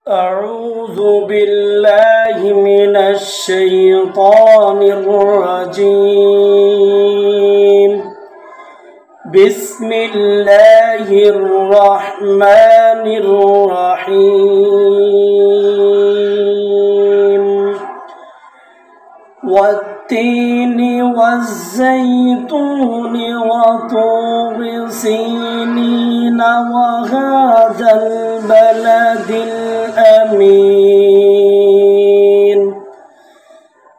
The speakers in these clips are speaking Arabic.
أعوذ بالله من الشيطان الرجيم. بسم الله الرحمن الرحيم. والتين والزيتون وطور سينين وهذا البلد الأمين.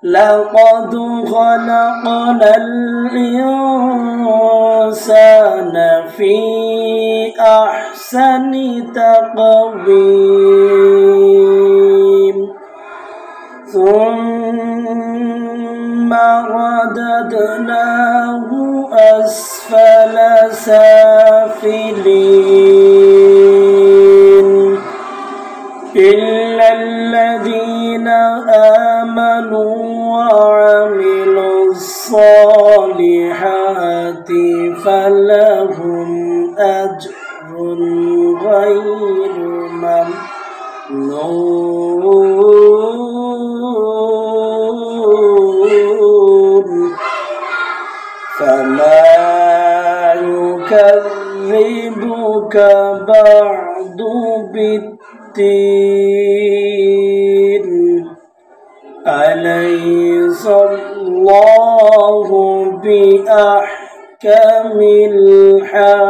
لقد خلقنا الإنسان في أحسن تقويم ثم رددناه أسفل سافلين إلا الذين آمنوا وعملوا الصالحات فلهم أجر غير ممنون. فما يكذبك بعد بالدين. أليس الله بأحكم الحاكمين.